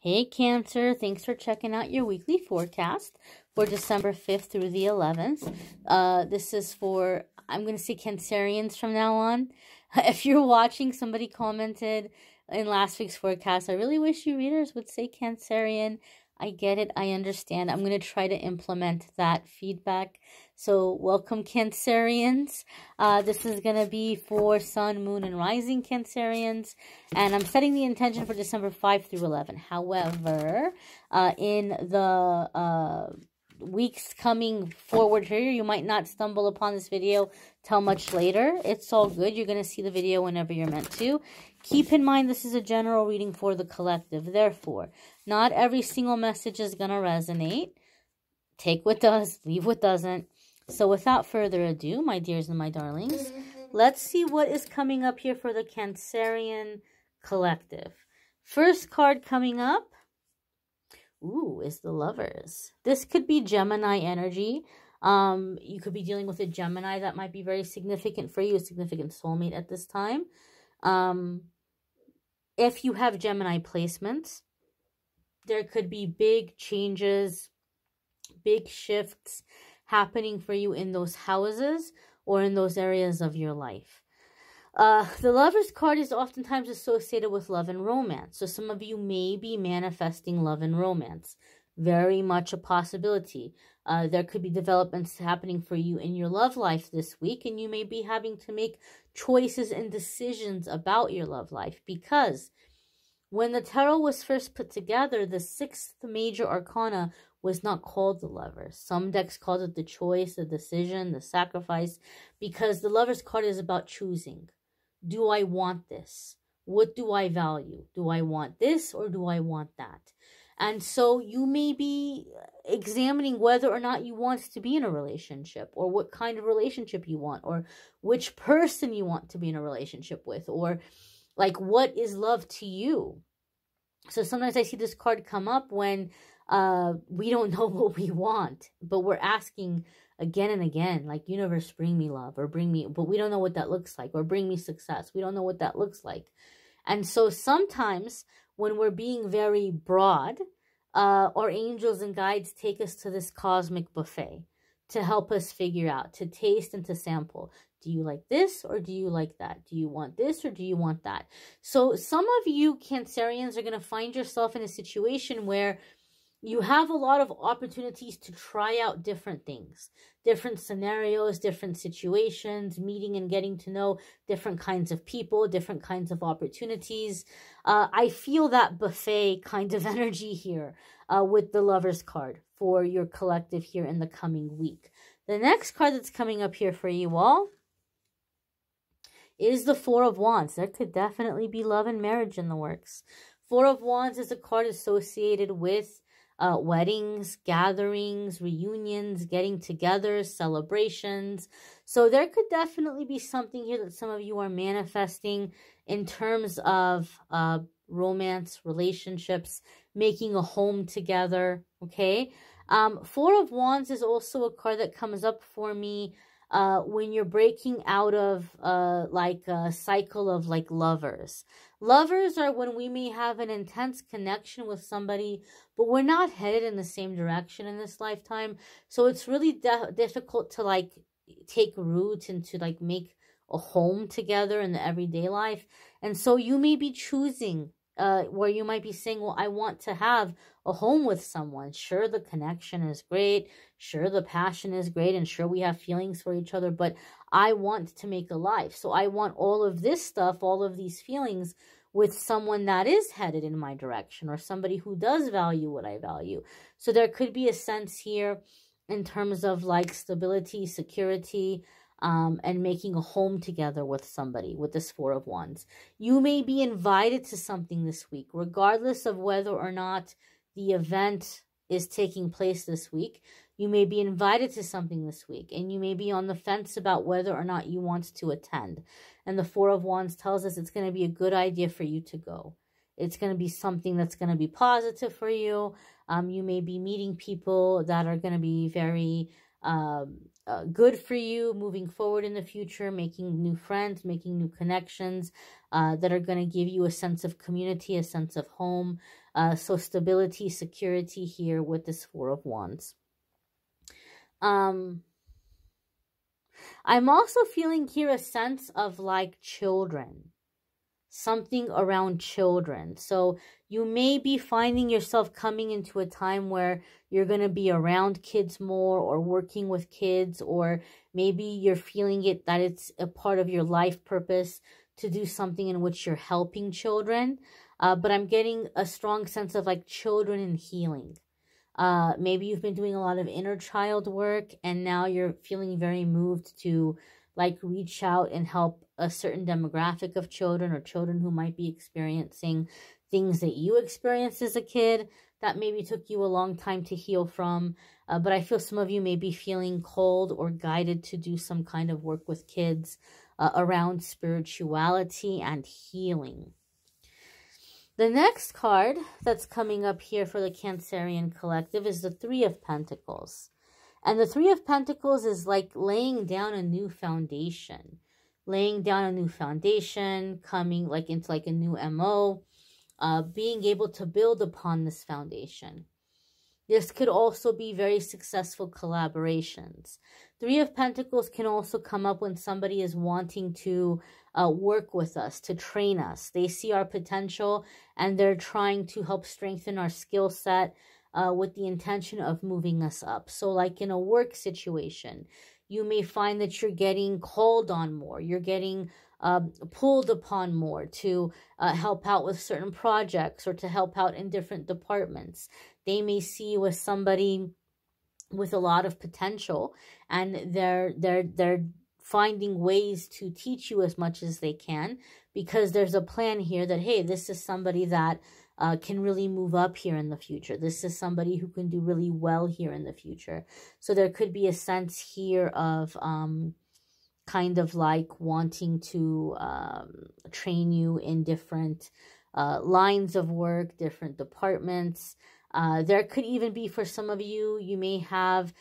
Hey Cancer, thanks for checking out your weekly forecast for December 5th through the 11th. This is for, I'm going to say Cancerians from now on. If you're watching, somebody commented in last week's forecast, I really wish you readers would say Cancerian. I get it, I understand. I'm going to try to implement that feedback. So welcome Cancerians. This is going to be for Sun, Moon, and Rising Cancerians. And I'm setting the intention for December 5 through 11. However, in the weeks coming forward here, you might not stumble upon this video till much later. It's all good. You're going to see the video whenever you're meant to. Keep in mind, this is a general reading for the collective. Therefore, not every single message is going to resonate. Take what does, leave what doesn't. So without further ado, my dears and my darlings, let's see what is coming up here for the Cancerian collective. First card coming up, is the Lovers. This could be Gemini energy. You could be dealing with a Gemini that might be very significant for you, a significant soulmate at this time. If you have Gemini placements, there could be big changes, big shifts happening for you in those houses or in those areas of your life. The Lovers card is oftentimes associated with love and romance. So some of you may be manifesting love and romance. Very much a possibility. There could be developments happening for you in your love life this week, and you may be having to make choices and decisions about your love life, because when the tarot was first put together, the sixth major arcana was not called the Lovers. Some decks called it the choice, the decision, the sacrifice, because the Lovers card is about choosing. Do I want this? What do I value? Do I want this or do I want that? And so you may be examining whether or not you want to be in a relationship, or what kind of relationship you want, or which person you want to be in a relationship with, or like what is love to you. So sometimes I see this card come up when we don't know what we want, but we're asking again and again, like, universe, bring me love, or bring me, but we don't know what that looks like, or bring me success. We don't know what that looks like. And so sometimes when we're being very broad, our angels and guides take us to this cosmic buffet to help us figure out, to taste and to sample. Do you like this or do you like that? Do you want this or do you want that? So some of you Cancerians are going to find yourself in a situation where you have a lot of opportunities to try out different things, different scenarios, different situations, meeting and getting to know different kinds of people, different kinds of opportunities. I feel that buffet kind of energy here with the Lovers card for your collective here in the coming week. The next card that's coming up here for you all is the Four of Wands. There could definitely be love and marriage in the works. Four of Wands is a card associated with weddings, gatherings, reunions, getting together, celebrations. So there could definitely be something here that some of you are manifesting in terms of romance, relationships, making a home together, okay? Four of Wands is also a card that comes up for me when you're breaking out of like a cycle of like lovers. Lovers are when we may have an intense connection with somebody, but we're not headed in the same direction in this lifetime. So it's really difficult to like take root and to like make a home together in the everyday life. And so you may be choosing where you might be saying, well, I want to have a home with someone. Sure, the connection is great. Sure, the passion is great. And sure, we have feelings for each other. But I want to make a life. So I want all of this stuff, all of these feelings with someone that is headed in my direction, or somebody who does value what I value. So there could be a sense here in terms of like stability, security, and making a home together with somebody with this Four of Wands. You may be invited to something this week, regardless of whether or not the event is taking place this week. You may be invited to something this week, and you may be on the fence about whether or not you want to attend. And the Four of Wands tells us it's going to be a good idea for you to go. It's going to be something that's going to be positive for you. You may be meeting people that are going to be very good for you moving forward in the future, making new friends, making new connections that are going to give you a sense of community, a sense of home. So stability, security here with this Four of Wands. I'm also feeling here a sense of like children. Something around children. So you may be finding yourself coming into a time where you're going to be around kids more or working with kids, or maybe you're feeling it that it's a part of your life purpose to do something in which you're helping children. But I'm getting a strong sense of like children and healing. Maybe you've been doing a lot of inner child work and now you're feeling very moved to like reach out and help a certain demographic of children, or children who might be experiencing things that you experienced as a kid that maybe took you a long time to heal from. But I feel some of you may be feeling called or guided to do some kind of work with kids around spirituality and healing. The next card that's coming up here for the Cancerian collective is the Three of Pentacles. And the Three of Pentacles is like laying down a new foundation. Laying down a new foundation, coming like into like a new MO, being able to build upon this foundation. This could also be very successful collaborations. Three of Pentacles can also come up when somebody is wanting to work with us, to train us. They see our potential and they're trying to help strengthen our skill set with the intention of moving us up. So like in a work situation, you may find that you're getting called on more. You're getting pulled upon more to help out with certain projects or to help out in different departments. They may see you as somebody with a lot of potential, and they're finding ways to teach you as much as they can, because there's a plan here that, hey, this is somebody that can really move up here in the future. This is somebody who can do really well here in the future. So there could be a sense here of kind of like wanting to train you in different lines of work, different departments. There could even be, for some of you, you may have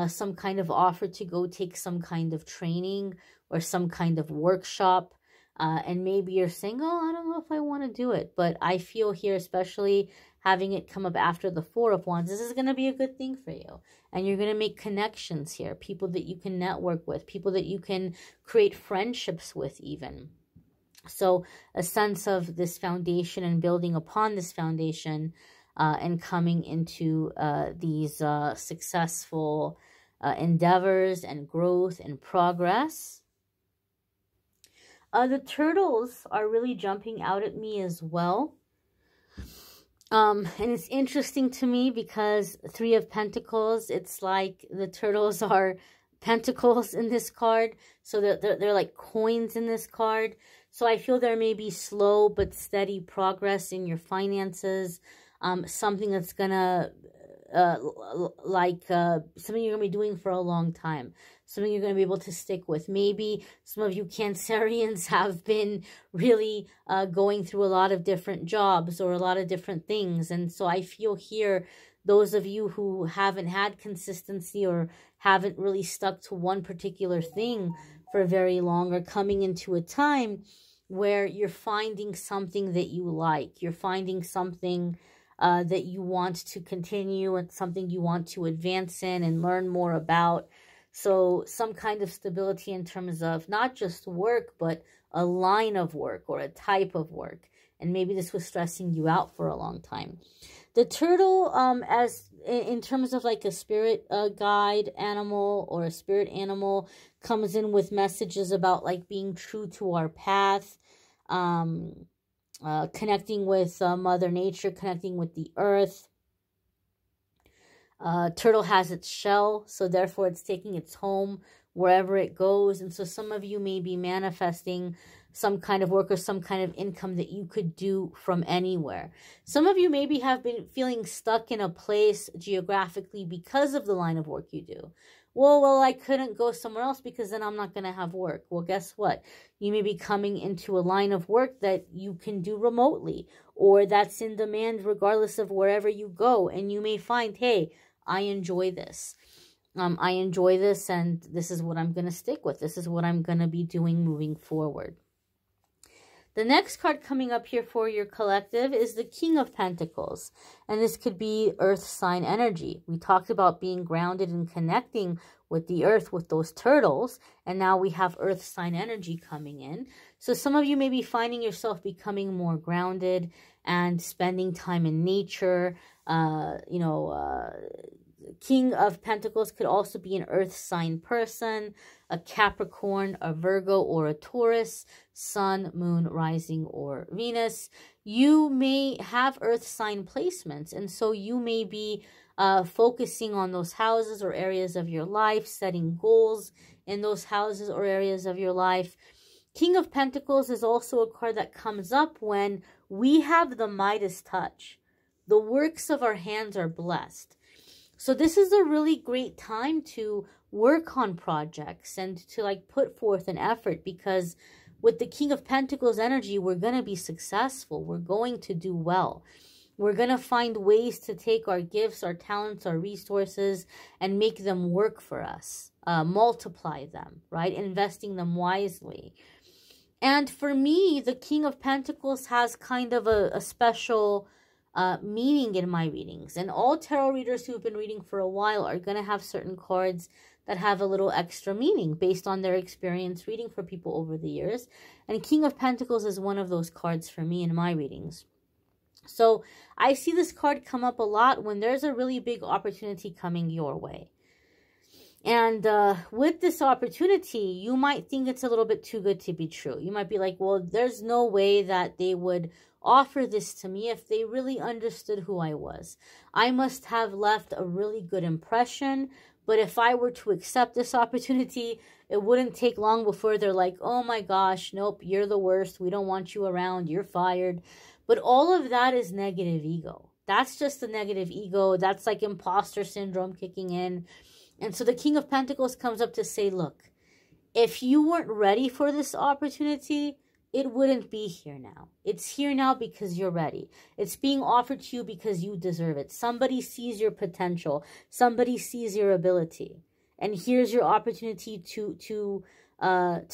some kind of offer to go take some kind of training or some kind of workshop. And maybe you're saying, oh, I don't know if I want to do it. But I feel here, especially having it come up after the Four of Wands, this is going to be a good thing for you. And you're going to make connections here, people that you can network with, people that you can create friendships with even. So a sense of this foundation and building upon this foundation and coming into these successful endeavors and growth and progress. The turtles are really jumping out at me as well. And it's interesting to me because Three of Pentacles, it's like the turtles are pentacles in this card. So they're like coins in this card. So I feel there may be slow but steady progress in your finances. Something that's going to, something you're going to be doing for a long time. Something you're going to be able to stick with. Maybe some of you Cancerians have been really going through a lot of different jobs or a lot of different things. And so I feel here, those of you who haven't had consistency or haven't really stuck to one particular thing for very long are coming into a time where you're finding something that you like. You're finding something that you want to continue and something you want to advance in and learn more about. So some kind of stability in terms of not just work, but a line of work or a type of work. And maybe this was stressing you out for a long time. The turtle, as in terms of like a spirit guide animal or a spirit animal, comes in with messages about like being true to our path, connecting with Mother Nature, connecting with the earth. Turtle has its shell, so therefore it's taking its home wherever it goes. And so some of you may be manifesting some kind of work or some kind of income that you could do from anywhere. Some of you maybe have been feeling stuck in a place geographically because of the line of work you do. Well, I couldn't go somewhere else because then I'm not going to have work. Well, guess what? You may be coming into a line of work that you can do remotely or that's in demand regardless of wherever you go. And you may find, hey, I enjoy this. I enjoy this, and this is what I'm going to stick with. This is what I'm going to be doing moving forward. The next card coming up here for your collective is the King of Pentacles. And this could be earth sign energy. We talked about being grounded and connecting with the earth, with those turtles. And now we have earth sign energy coming in. So some of you may be finding yourself becoming more grounded and spending time in nature. King of Pentacles could also be an earth sign person, a Capricorn, a Virgo, or a Taurus, Sun, Moon, Rising, or Venus. You may have earth sign placements, and so you may be focusing on those houses or areas of your life, setting goals in those houses or areas of your life. King of Pentacles is also a card that comes up when we have the Midas touch. The works of our hands are blessed. So this is a really great time to work on projects and to like put forth an effort, because with the King of Pentacles energy, we're going to be successful. We're going to do well. We're going to find ways to take our gifts, our talents, our resources, and make them work for us. Multiply them, right? Investing them wisely. And for me, the King of Pentacles has kind of a special meaning in my readings. And all tarot readers who have been reading for a while are going to have certain cards that have a little extra meaning based on their experience reading for people over the years. And King of Pentacles is one of those cards for me in my readings. So I see this card come up a lot when there's a really big opportunity coming your way. And with this opportunity, you might think it's a little bit too good to be true. You might be like, well, there's no way that they would offer this to me if they really understood who I was. I must have left a really good impression. But if I were to accept this opportunity, it wouldn't take long before they're like, oh my gosh, nope, you're the worst. We don't want you around. You're fired. But all of that is negative ego. That's just the negative ego. That's like imposter syndrome kicking in. And so the King of Pentacles comes up to say, look, if you weren't ready for this opportunity, it wouldn't be here now. It's here now because you're ready. It's being offered to you because you deserve it. Somebody sees your potential. Somebody sees your ability. And here's your opportunity to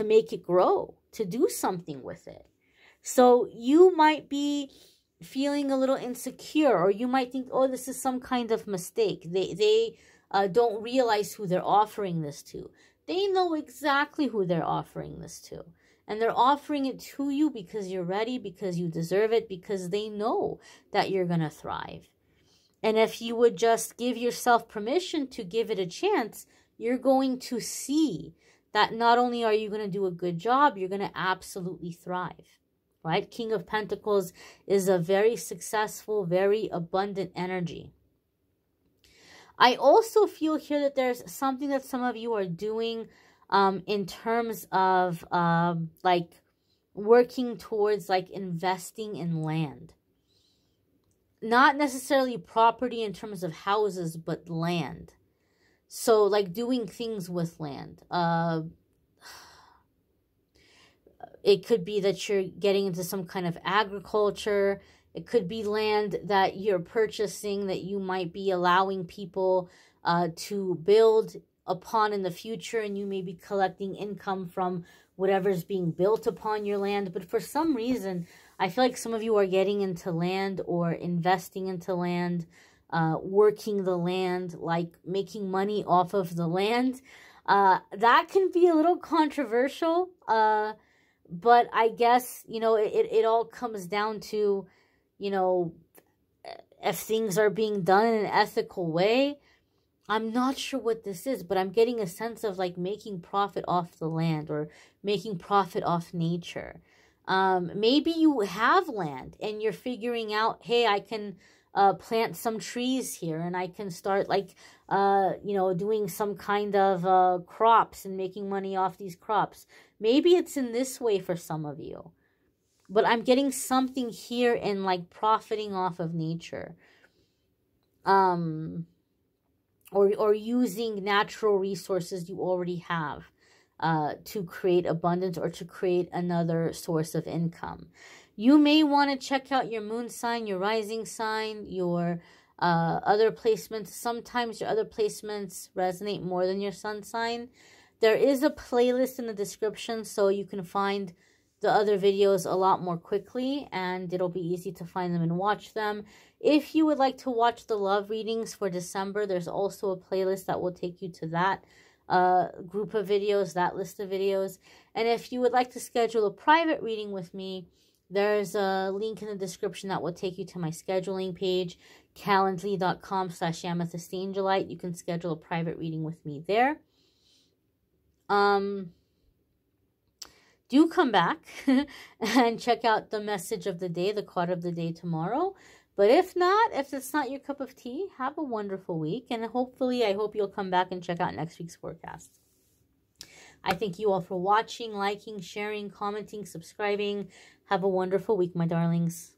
make it grow, to do something with it. So you might be feeling a little insecure, or you might think, oh, this is some kind of mistake. They don't realize who they're offering this to. They know exactly who they're offering this to. And they're offering it to you because you're ready, because you deserve it, because they know that you're going to thrive. And if you would just give yourself permission to give it a chance, you're going to see that not only are you going to do a good job, you're going to absolutely thrive, right? King of Pentacles is a very successful, very abundant energy. I also feel here that there's something that some of you are doing in terms of like working towards like investing in land. Not necessarily property in terms of houses, but land. So like doing things with land. It could be that you're getting into some kind of agriculture. It could be land that you're purchasing that you might be allowing people to build upon in the future, and you may be collecting income from whatever's being built upon your land. But for some reason, I feel like some of you are getting into land or investing into land, working the land, like making money off of the land. That can be a little controversial, but I guess, you know, it all comes down to, you know, if things are being done in an ethical way. I'm not sure what this is, but I'm getting a sense of like making profit off the land or making profit off nature. Maybe you have land and you're figuring out, hey, I can plant some trees here and I can start like, you know, doing some kind of crops and making money off these crops. Maybe it's in this way for some of you. But I'm getting something here in like profiting off of nature. Or using natural resources you already have to create abundance or to create another source of income. You may want to check out your moon sign, your rising sign, your other placements. Sometimes your other placements resonate more than your sun sign. There is a playlist in the description, so you can find the other videos a lot more quickly, and it'll be easy to find them and watch them. If you would like to watch the love readings for December, there's also a playlist that will take you to that group of videos, that list of videos. And if you would like to schedule a private reading with me, there's a link in the description that will take you to my scheduling page, calendly.com/amethystangelite. You can schedule a private reading with me there. Do come back and check out the message of the day, the card of the day tomorrow. But if not, if it's not your cup of tea, have a wonderful week. And hopefully, I hope you'll come back and check out next week's forecast. I thank you all for watching, liking, sharing, commenting, subscribing. Have a wonderful week, my darlings.